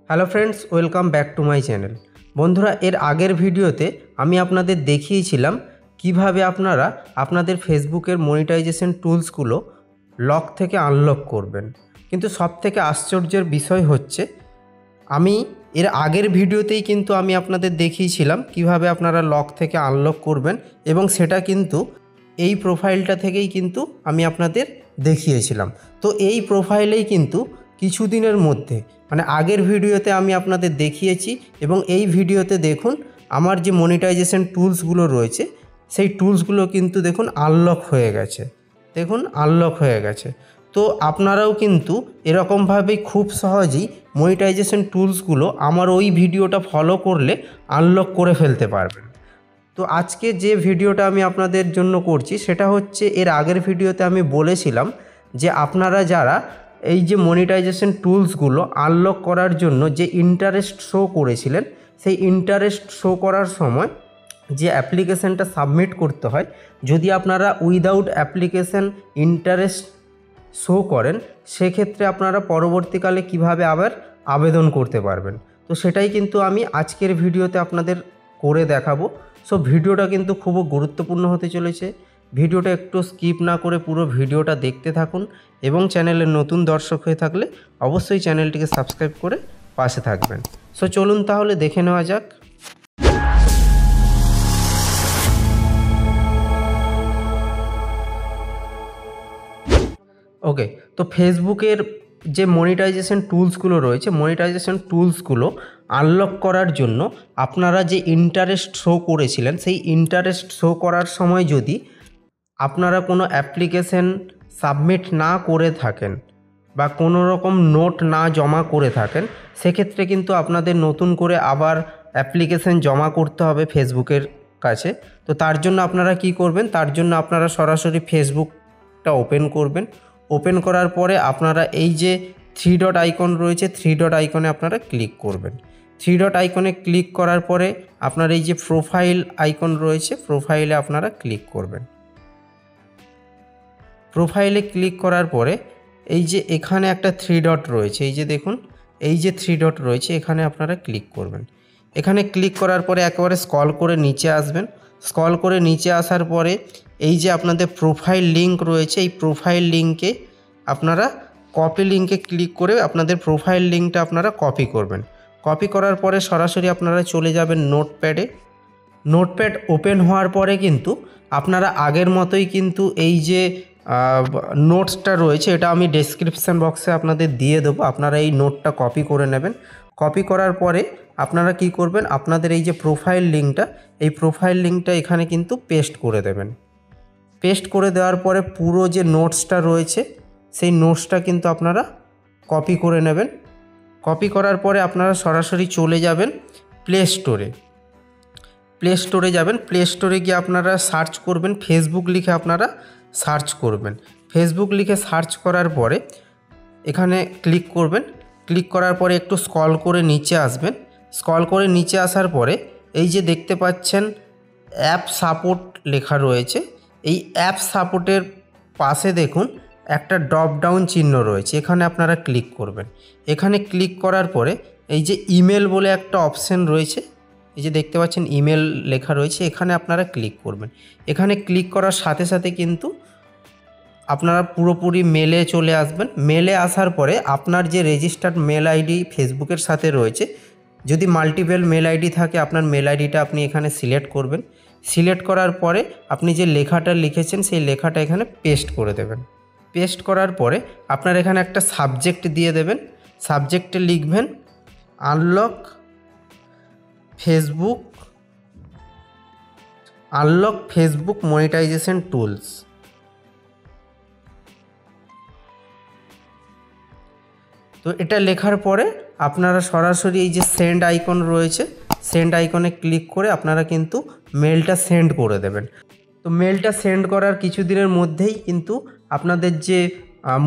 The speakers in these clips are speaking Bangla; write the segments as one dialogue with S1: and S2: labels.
S1: Hello friends, welcome back to my channel. বন্ধুরা, এর আগের ভিডিওতে আমি আপনাদের দেখিয়েছিলাম কিভাবে আপনারা আপনাদের ফেসবুকের মনিটাইজেশন টুলসগুলো লক থেকে আনলক করবেন। কিন্তু সবথেকে আশ্চর্যের বিষয় হচ্ছে, আমি এর আগের ভিডিওতেই কিন্তু আমি আপনাদের দেখিয়েছিলাম কিভাবে আপনারা লক থেকে আনলক করবেন, এবং সেটা কিন্তু এই প্রোফাইলটা থেকেই কিন্তু আমি আপনাদের দেখিয়েছিলাম। তো এই প্রোফাইলেই কিন্তু কিছুদিনের মধ্যে, মানে আগের ভিডিওতে আমি আপনাদের দেখিয়েছি এবং এই ভিডিওতে দেখুন আমার যে মনিটাইজেশন টুলসগুলো রয়েছে সেই টুলসগুলো কিন্তু দেখুন আনলক হয়ে গেছে। দেখুন আনলক হয়ে গেছে। তো আপনারাও কিন্তু এরকমভাবেই খুব সহজেই মনিটাইজেশন টুলসগুলো আমার ওই ভিডিওটা ফলো করলে আনলক করে ফেলতে পারবেন। তো আজকে যে ভিডিওটা আমি আপনাদের জন্য করছি সেটা হচ্ছে, এর আগের ভিডিওতে আমি বলেছিলাম যে আপনারা যারা এই যে মনিটাইজেশন টুলসগুলো আনলক করার জন্য যে ইন্টারেস্ট শো করেছিলেন, সেই ইন্টারেস্ট শো করার সময় যে অ্যাপ্লিকেশানটা সাবমিট করতে হয়, যদি আপনারা উইদাউট অ্যাপ্লিকেশান ইন্টারেস্ট শো করেন, সেক্ষেত্রে আপনারা পরবর্তীকালে কিভাবে আবার আবেদন করতে পারবেন। তো সেটাই কিন্তু আমি আজকের ভিডিওতে আপনাদের করে দেখাবো। সো ভিডিওটা কিন্তু খুব গুরুত্বপূর্ণ হতে চলেছে। ভিডিওটা একটু স্কিপ না করে পুরো ভিডিওটা দেখতে থাকুন, এবং চ্যানেলের নতুন দর্শক হয়ে থাকলে অবশ্যই চ্যানেলটিকে সাবস্ক্রাইব করে পাশে থাকবেন। সো চলুন তাহলে দেখে নেওয়া যাক। ওকে, তো ফেসবুকের যে মনিটাইজেশন টুলসগুলো রয়েছে, মনিটাইজেশন টুলসগুলো আনলক করার জন্য আপনারা যে ইন্টারেস্ট শো করেছিলেন, সেই ইন্টারেস্ট শো করার সময় যদি আপনারা কোনো অ্যাপ্লিকেশন সাবমিট না করে থাকেন বা কোনো রকম নোট না জমা করে থাকেন, সেক্ষেত্রে কিন্তু আপনাদের নতুন করে আবার অ্যাপ্লিকেশন জমা করতে হবে ফেসবুকের কাছে। তো তার জন্য আপনারা কি করবেন, তার জন্য আপনারা সরাসরি ফেসবুকটা ওপেন করবেন। ওপেন করার পরে আপনারা এই যে 3 ডট আইকন রয়েছে, 3 ডট আইকনে আপনারা ক্লিক করবেন। 3 ডট আইকনে ক্লিক করার পরে আপনার এই যে প্রোফাইল আইকন রয়েছে, প্রোফাইলে আপনারা ক্লিক করবেন। প্রোফাইলে ক্লিক করার পরে এই যে এখানে একটা 3 ডট রয়েছে, এই যে দেখুন এই যে 3 ডট রয়েছে, এখানে আপনারা ক্লিক করবেন। এখানে ক্লিক করার পরে একেবারে স্ক্রল করে নিচে আসবেন। স্ক্রল করে নিচে আসার পরে এই যে আপনাদের প্রোফাইল লিঙ্ক রয়েছে, এই প্রোফাইল লিঙ্কে আপনারা কপি লিঙ্কে ক্লিক করে আপনাদের প্রোফাইল লিঙ্কটা আপনারা কপি করবেন। কপি করার পরে সরাসরি আপনারা চলে যাবেন নোটপ্যাডে। নোটপ্যাড ওপেন হওয়ার পরে কিন্তু আপনারা আগের মতোই কিন্তু এই যে নোটসটা রয়েছে, এটা আমি ডেসক্রিপশান বক্সে আপনাদের দিয়ে দেবো, আপনারা এই নোটটা কপি করে নেবেন। কপি করার পরে আপনারা কি করবেন, আপনাদের এই যে প্রোফাইল লিঙ্কটা, এই প্রোফাইল লিঙ্কটা এখানে কিন্তু পেস্ট করে দেবেন। পেস্ট করে দেওয়ার পরে পুরো যে নোটসটা রয়েছে, সেই নোটসটা কিন্তু আপনারা কপি করে নেবেন। কপি করার পরে আপনারা সরাসরি চলে যাবেন প্লে স্টোরে। প্লে স্টোরে যাবেন, প্লে স্টোরে গিয়ে আপনারা সার্চ করবেন, ফেসবুক লিখে আপনারা সার্চ করবেন। ফেসবুক লিখে সার্চ করার পরে এখানে ক্লিক করবেন। ক্লিক করার পরে একটু স্ক্রল করে নিচে আসবেন। স্ক্রল করে নিচে আসার পরে এই যে দেখতে পাচ্ছেন অ্যাপ সাপোর্ট লেখা রয়েছে, এই অ্যাপ সাপোর্টের পাশে দেখুন একটা ড্রপ ডাউন চিহ্ন রয়েছে, এখানে আপনারা ক্লিক করবেন। এখানে ক্লিক করার পরে এই যে ইমেল বলে একটা অপশান রয়েছে, এই যে দেখতে পাচ্ছেন ইমেল লেখা রয়েছে, এখানে আপনারা ক্লিক করবেন। এখানে ক্লিক করার সাথে সাথে কিন্তু আপনারা পুরোপুরি মেলে চলে আসবেন। মেলে আসার পরে আপনার যে রেজিস্টার্ড মেল আইডি ফেসবুকের সাথে রয়েছে, যদি মাল্টিপল মেল আইডি থাকে আপনার মেল আইডিটা আপনি এখানে সিলেক্ট করবেন। সিলেক্ট করার পরে আপনি যে লেখাটা লিখেছেন সেই লেখাটা এখানে পেস্ট করে দেবেন। পেস্ট করার পরে আপনার এখানে একটা সাবজেক্ট দিয়ে দেবেন। সাবজেক্টে লিখবেন আনলক ফেসবুক মনিটাইজেশন টুলস। তো এটা লেখার পরে আপনারা সরাসরি এই যে সেন্ড আইকন রয়েছে, সেন্ড আইকনে ক্লিক করে আপনারা কিন্তু মেলটা সেন্ড করে দেবেন। তো মেলটা সেন্ড করার কিছুদিনের মধ্যেই কিন্তু আপনাদের যে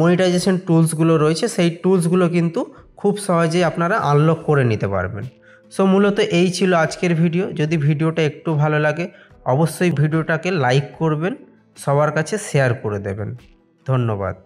S1: মনিটাইজেশন টুলসগুলো রয়েছে, সেই টুলসগুলো কিন্তু খুব সহজেই আপনারা আনলক করে নিতে পারবেন। সো মূলত এই ছিল আজকের ভিডিও। যদি ভিডিওটা একটু ভালো লাগে অবশ্যই ভিডিওটাকে লাইক করবেন, সবার কাছে শেয়ার করে দেবেন। ধন্যবাদ।